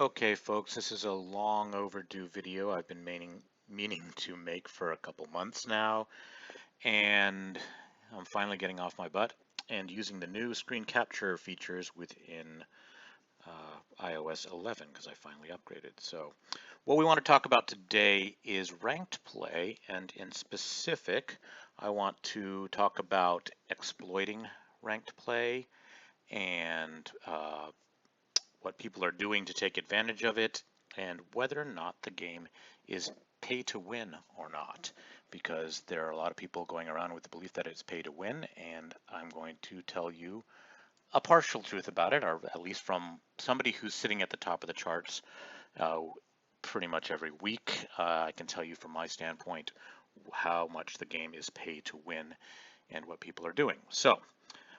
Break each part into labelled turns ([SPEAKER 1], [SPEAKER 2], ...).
[SPEAKER 1] Okay, folks, this is a long overdue video I've been meaning to make for a couple months now, and I'm finally getting off my butt and using the new screen capture features within iOS 11 because I finally upgraded. So what we want to talk about today is ranked play, and in specific, I want to talk about exploiting ranked play and what people are doing to take advantage of it, and whether or not the game is pay to win or not, because there are a lot of people going around with the belief that it's pay to win, and I'm going to tell you a partial truth about it, or at least from somebody who's sitting at the top of the charts uh, pretty much every week. I can tell you from my standpoint how much the game is pay to win and what people are doing. So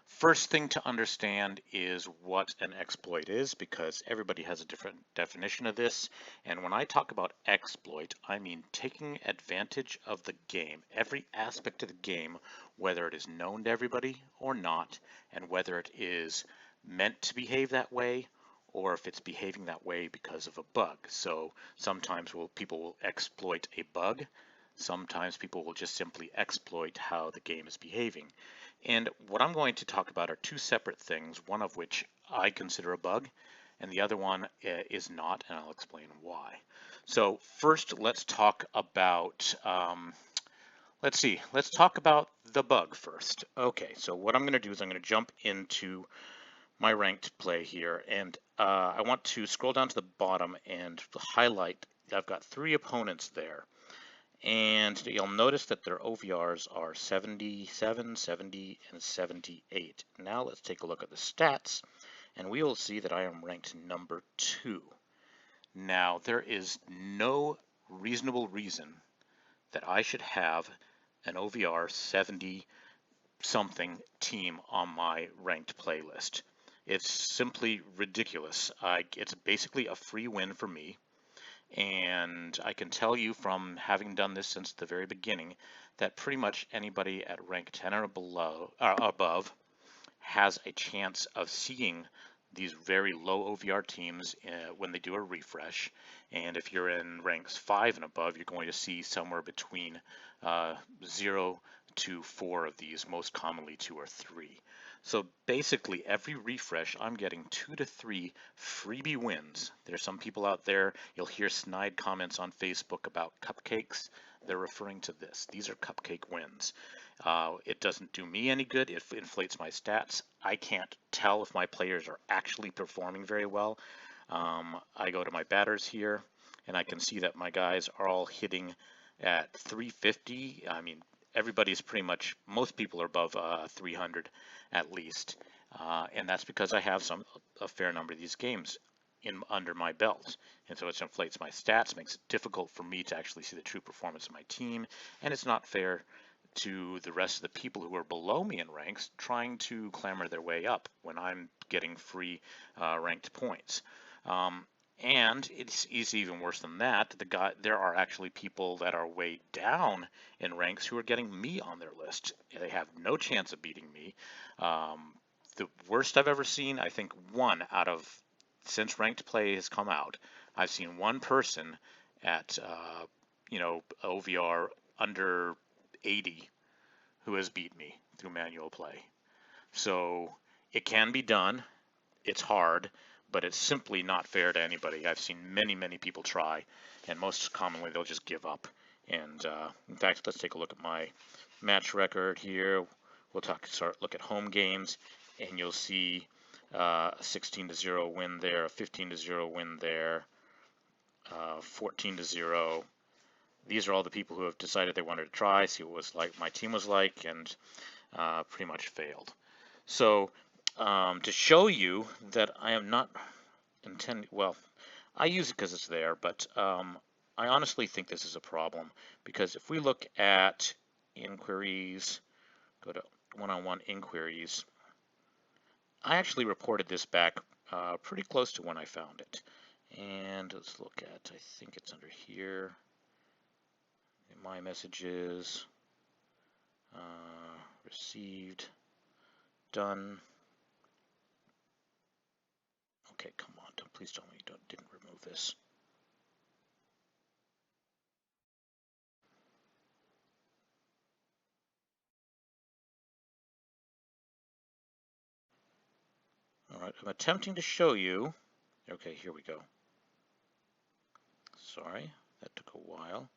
[SPEAKER 1] first thing to understand is what an exploit is, because everybody has a different definition of this. And when I talk about exploit, I mean taking advantage of the game, every aspect of the game, whether it is known to everybody or not, and whether it is meant to behave that way or if it's behaving that way because of a bug. So sometimes people will exploit a bug. Sometimes people will just simply exploit how the game is behaving. And what I'm going to talk about are two separate things, one of which I consider a bug, and the other one is not, and I'll explain why. So first, let's talk about, let's talk about the bug first. Okay, so what I'm going to do is I'm going to jump into my ranked play here, and I want to scroll down to the bottom and highlight, I've got 3 opponents there. And you'll notice that their OVRs are 77, 70, and 78. Now let's take a look at the stats, and we will see that I am ranked number 2. Now there is no reasonable reason that I should have an OVR 70 something team on my ranked playlist. It's simply ridiculous. It's basically a free win for me. And I can tell you from having done this since the very beginning that pretty much anybody at rank 10 or above has a chance of seeing these very low OVR teams when they do a refresh. And if you're in ranks 5 and above, you're going to see somewhere between 0 to 4 of these, most commonly 2 or 3. So basically every refresh I'm getting 2 to 3 freebie wins. There's some people out there, you'll hear snide comments on Facebook about cupcakes. They're referring to this. These are cupcake wins. It doesn't do me any good. It inflates my stats. I can't tell if my players are actually performing very well. I go to my batters here, and I can see that my guys are all hitting at 350. I mean, everybody's pretty much, most people are above 300 at least. And that's because I have a fair number of these games under my belt. And so it inflates my stats, makes it difficult for me to actually see the true performance of my team, and it's not fair to the rest of the people who are below me in ranks trying to clamber their way up when I'm getting free ranked points. And it's even worse than that. There are actually people that are way down in ranks who are getting me on their list. They have no chance of beating me. The worst I've ever seen, I think since ranked play has come out, I've seen one person at OVR under 80 who has beat me through manual play. So it can be done. It's hard, but it's simply not fair to anybody. I've seen many, many people try, and most commonly they'll just give up. And in fact, let's take a look at my match record here. We'll look at home games, and you'll see a 16-0 win there, a 15-0 win there, 14-0. These are all the people who have decided they wanted to try, see what my team was like, and pretty much failed. So to show you that I am not intending, well, I use it because it's there, but I honestly think this is a problem, because if we look at inquiries, go to one-on-one inquiries, I actually reported this back pretty close to when I found it. And let's look at, I think it's under here, in my messages, received, done. Okay, come on, please tell me you didn't remove this. All right, I'm attempting to show you. Okay, here we go. Sorry, that took a while.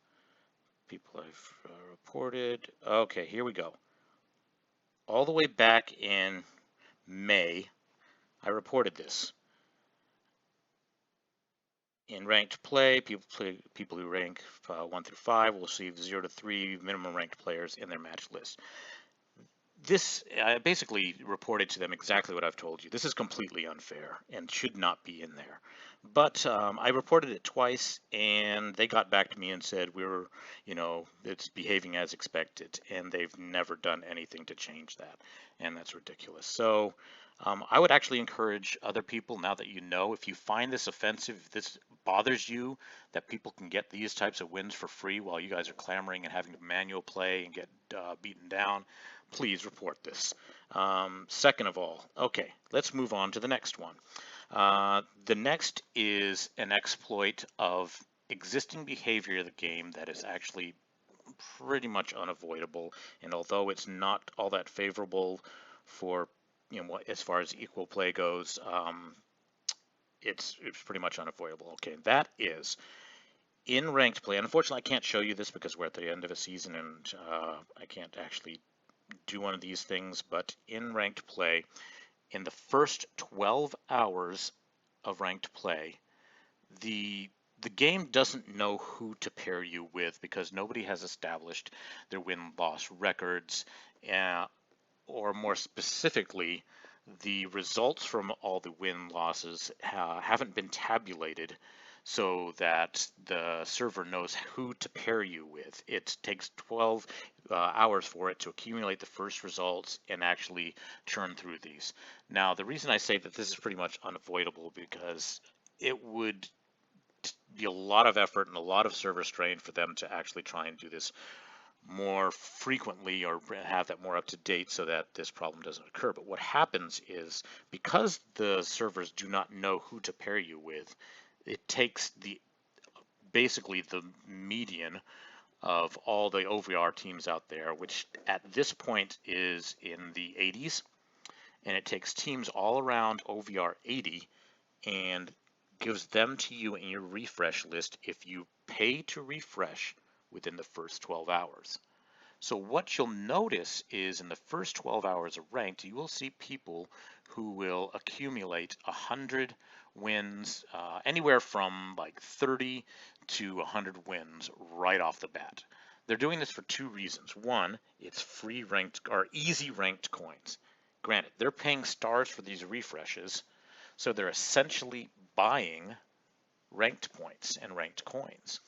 [SPEAKER 1] People I've reported. Okay, here we go. All the way back in May, I reported this. In ranked play, people who rank 1 through 5 will receive 0 to 3 minimum ranked players in their match list. This, I basically reported to them exactly what I've told you. This is completely unfair and should not be in there. But I reported it twice, and they got back to me and said it's behaving as expected, and they've never done anything to change that, and that's ridiculous. So I would actually encourage other people, now that you know, if you find this offensive, if this bothers you, that people can get these types of wins for free while you guys are clamoring and having to manual play and get beaten down, please report this. Second of all, okay, let's move on to the next one. The next is an exploit of existing behavior of the game that is actually pretty much unavoidable, and although it's not all that favorable for as far as equal play goes, it's pretty much unavoidable. Okay, that is in ranked play. Unfortunately, I can't show you this because we're at the end of a season and I can't actually do one of these things, but in ranked play, in the first 12 hours of ranked play, the game doesn't know who to pair you with because nobody has established their win-loss records, or more specifically, the results from all the win-losses haven't been tabulated so that the server knows who to pair you with. It takes 12 hours for it to accumulate the first results and actually churn through these. Now, the reason I say that this is pretty much unavoidable because it would be a lot of effort and a lot of server strain for them to actually try and do this more frequently or have that more up to date so that this problem doesn't occur. But what happens is because the servers do not know who to pair you with, it takes basically the median of all the OVR teams out there, which at this point is in the 80s, and it takes teams all around OVR 80 and gives them to you in your refresh list if you pay to refresh within the first 12 hours. So what you'll notice is in the first 12 hours of ranked, you will see people who will accumulate 100 wins, anywhere from like 30 to 100 wins right off the bat. They're doing this for two reasons. One, it's free ranked or easy ranked coins. Granted, they're paying stars for these refreshes, so they're essentially buying ranked points and ranked coins.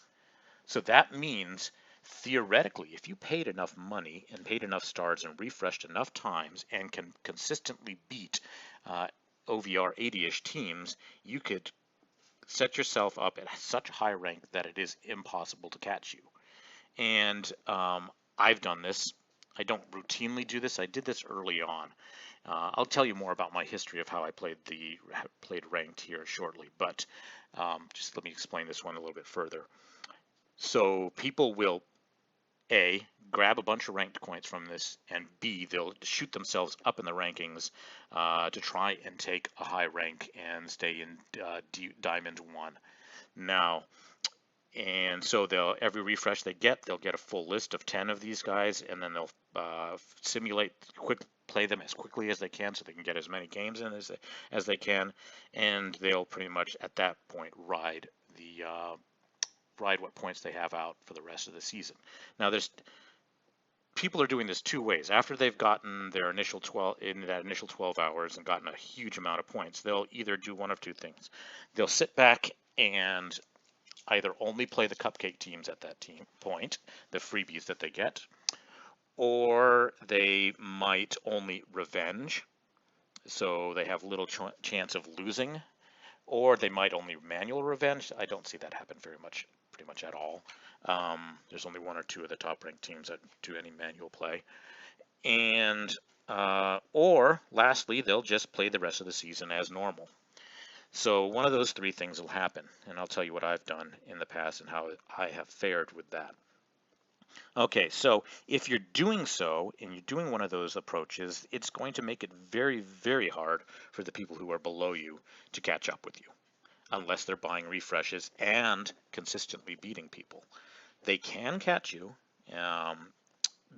[SPEAKER 1] So that means theoretically, if you paid enough money and paid enough stars and refreshed enough times and can consistently beat OVR 80-ish teams, you could set yourself up at such a high rank that it is impossible to catch you. And I've done this. I don't routinely do this. I did this early on. I'll tell you more about my history of how I played ranked here shortly, but just let me explain this one a little bit further. So people will A, grab a bunch of ranked coins from this, and B, they'll shoot themselves up in the rankings to try and take a high rank and stay in Diamond 1. Now, and so every refresh they get, they'll get a full list of 10 of these guys, and then they'll play them as quickly as they can so they can get as many games in as they can, and they'll pretty much at that point ride what points they have out for the rest of the season. Now, people are doing this two ways. After they've gotten their initial 12 hours and gotten a huge amount of points, they'll either do one of two things. They'll sit back and either only play the cupcake teams at that point, the freebies that they get, or they might only revenge, so they have little chance of losing, or they might only manual revenge. I don't see that happen pretty much at all. There's only one or two of the top ranked teams that do any manual play. And or lastly, they'll just play the rest of the season as normal. So one of those three things will happen, and I'll tell you what I've done in the past and how I have fared with that. Okay, so if you're doing so and you're doing one of those approaches, it's going to make it very, very hard for the people who are below you to catch up with you, unless they're buying refreshes and consistently beating people. They can catch you um,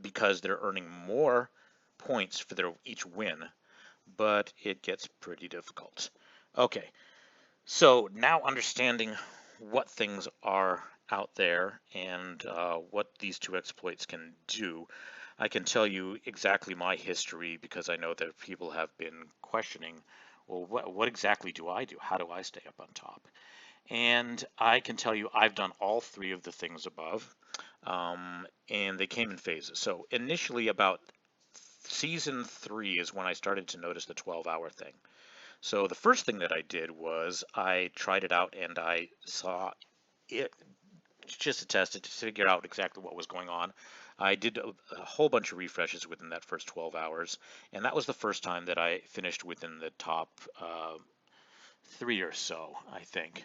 [SPEAKER 1] because they're earning more points for their each win, but it gets pretty difficult. Okay, so now understanding what things are out there and what these two exploits can do, I can tell you exactly my history because I know that people have been questioning, well, what exactly do I do? How do I stay up on top? And I can tell you I've done all three of the things above, and they came in phases. So initially, about season 3 is when I started to notice the 12-hour thing. So the first thing that I did was I tried it out and I saw it just to test it to figure out exactly what was going on. I did a whole bunch of refreshes within that first 12 hours, and that was the first time that I finished within the top 3 or so, I think.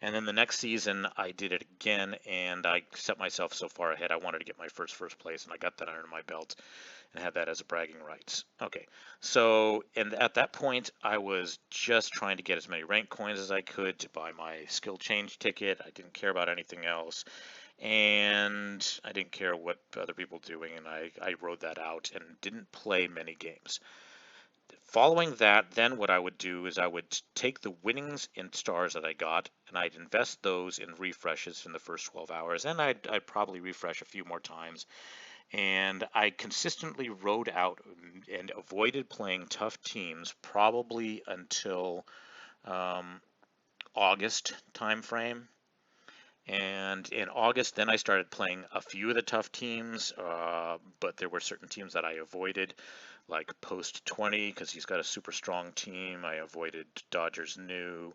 [SPEAKER 1] And then the next season, I did it again, and I set myself so far ahead. I wanted to get my first place, and I got that under my belt and had that as a bragging rights. Okay, so and at that point, I was just trying to get as many rank coins as I could to buy my skill change ticket. I didn't care about anything else, and I didn't care what other people were doing, and I rode that out and didn't play many games. Following that, then what I would do is I would take the winnings in stars that I got, and I'd invest those in refreshes in the first 12 hours, and I'd probably refresh a few more times. And I consistently rode out and avoided playing tough teams probably until um, August timeframe. And in August, then I started playing a few of the tough teams, but there were certain teams that I avoided, like Post 20, because he's got a super strong team. I avoided Dodgers New,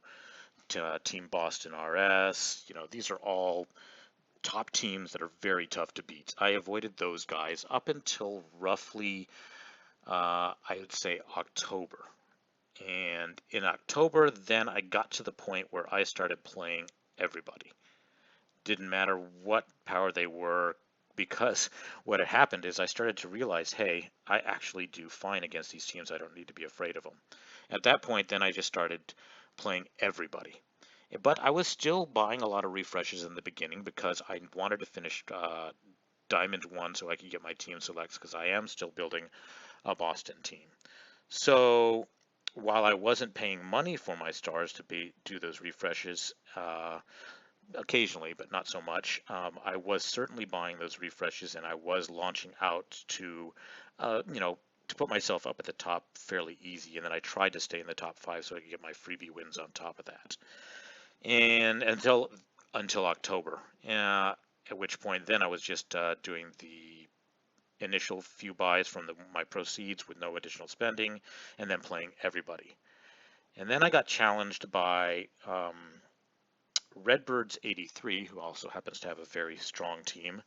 [SPEAKER 1] Team Boston RS. You know, these are all top teams that are very tough to beat. I avoided those guys up until roughly, I would say, October. And in October, then I got to the point where I started playing everybody. Didn't matter what power they were, because what had happened is I started to realize, hey, I actually do fine against these teams. I don't need to be afraid of them. At that point, then I just started playing everybody. But I was still buying a lot of refreshes in the beginning because I wanted to finish Diamond 1 so I could get my team selects because I am still building a Boston team. So while I wasn't paying money for my stars to do those refreshes, occasionally, but not so much. I was certainly buying those refreshes, and I was launching out to, you know, to put myself up at the top fairly easy. And then I tried to stay in the top 5 so I could get my freebie wins on top of that. And until October, at which point then I was just doing the initial few buys from my proceeds with no additional spending, and then playing everybody. And then I got challenged by Redbirds 83, who also happens to have a very strong team,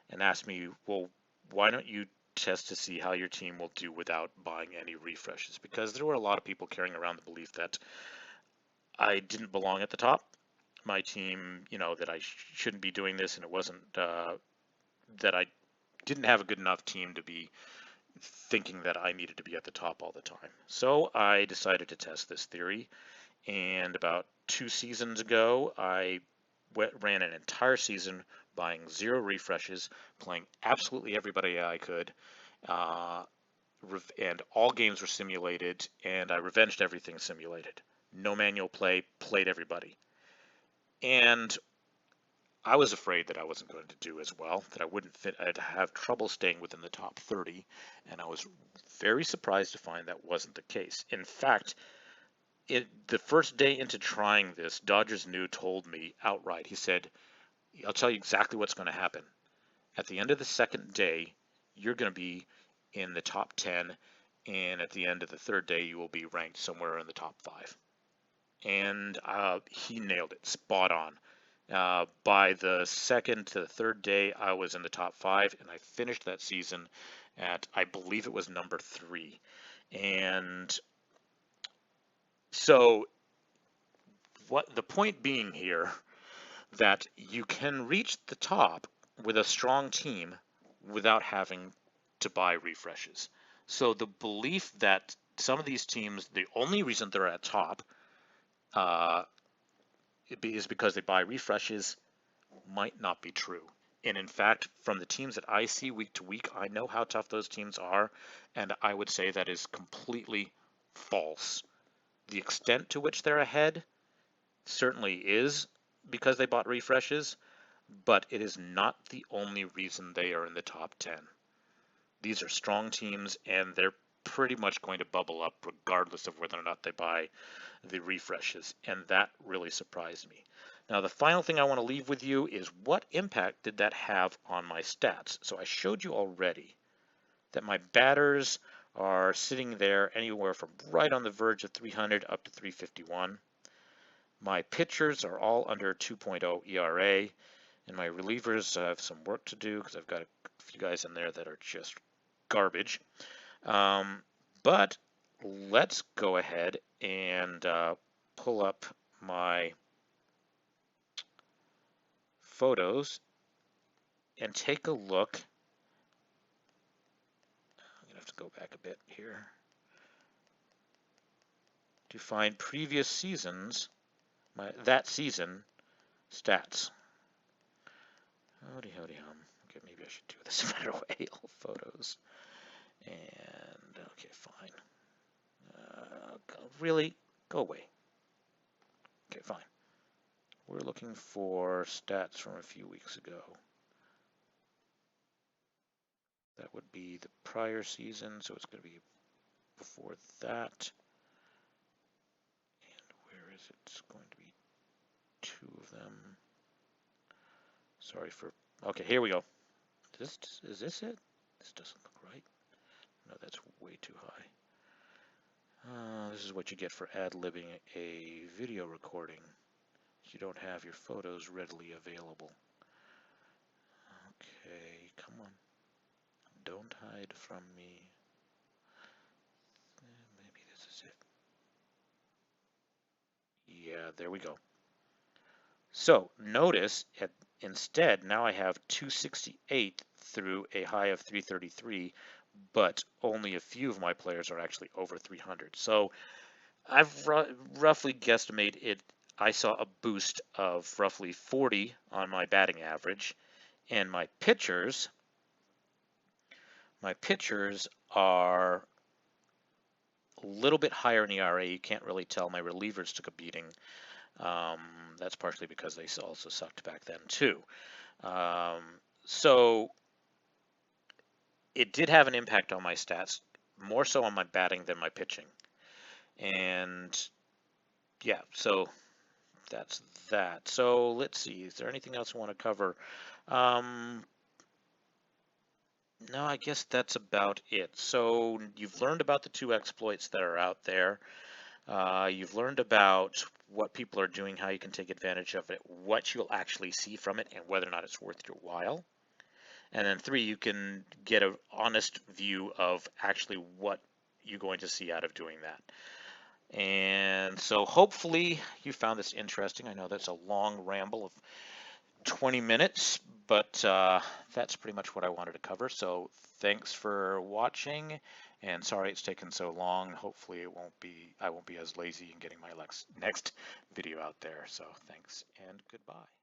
[SPEAKER 1] and asked me, well, why don't you test to see how your team will do without buying any refreshes? Because there were a lot of people carrying around the belief that I didn't belong at the top. My team, you know, that I shouldn't be doing this, and it wasn't that I didn't have a good enough team to be thinking that I needed to be at the top all the time. So I decided to test this theory, and about 2 seasons ago, I ran an entire season buying 0 refreshes, playing absolutely everybody I could, uh, and all games were simulated, and I revenged everything simulated. No manual play, played everybody. And I was afraid that I wasn't going to do as well, that I wouldn't fit, I'd have trouble staying within the top 30, and I was very surprised to find that wasn't the case. In fact, the first day into trying this, Dodgers New told me outright, he said, I'll tell you exactly what's going to happen. At the end of the second day, you're going to be in the top 10, and at the end of the third day, you will be ranked somewhere in the top 5. And he nailed it, spot on. By the second to the third day, I was in the top 5, and I finished that season at, I believe it was number 3. And so what the point being here that you can reach the top with a strong team without having to buy refreshes. So the belief that some of these teams, the only reason they're at top uh, is because they buy refreshes, might not be true. And in fact, from the teams that I see week to week, I know how tough those teams are, and I would say that is completely false. The extent to which they're ahead certainly is because they bought refreshes, but it is not the only reason they are in the top 10. These are strong teams, and they're pretty much going to bubble up regardless of whether or not they buy the refreshes, and that really surprised me. Now, the final thing I want to leave with you is what impact did that have on my stats? So I showed you already that my batters are sitting there anywhere from right on the verge of 300 up to 351. My pitchers are all under 2.0 ERA, and my relievers have some work to do because I've got a few guys in there that are just garbage. But let's go ahead and pull up my photos and take a look. I'm going to have to go back a bit here to find previous seasons, that season stats. Howdy, howdy, hum. Okay, maybe I should do this a better way. All photos. And, okay, fine. Really? Go away. Okay, fine. We're looking for stats from a few weeks ago. That would be the prior season, so it's going to be before that. And where is it? It's going to be two of them. Sorry for... Okay, here we go. Is this it? This doesn't look right. No, that's way too high. This is what you get for ad-libbing a video recording. You don't have your photos readily available. Okay, come on. Don't hide from me. Maybe this is it. Yeah, there we go. So notice instead now I have 268 through a high of 333, but only a few of my players are actually over 300. So I've roughly guesstimated it. I saw a boost of roughly 40 on my batting average, and my pitchers are a little bit higher in ERA. You can't really tell. My relievers took a beating. That's partially because they also sucked back then too. So it did have an impact on my stats, more so on my batting than my pitching. And yeah, so that's that. So let's see, is there anything else I want to cover? No, I guess that's about it. So you've learned about the two exploits that are out there. You've learned about what people are doing, how you can take advantage of it, what you'll actually see from it, and whether or not it's worth your while. And then 3, you can get an honest view of actually what you're going to see out of doing that. And so hopefully you found this interesting. I know that's a long ramble of 20 minutes, but that's pretty much what I wanted to cover. So thanks for watching, and sorry it's taken so long. Hopefully I won't be as lazy in getting my next video out there. So thanks and goodbye.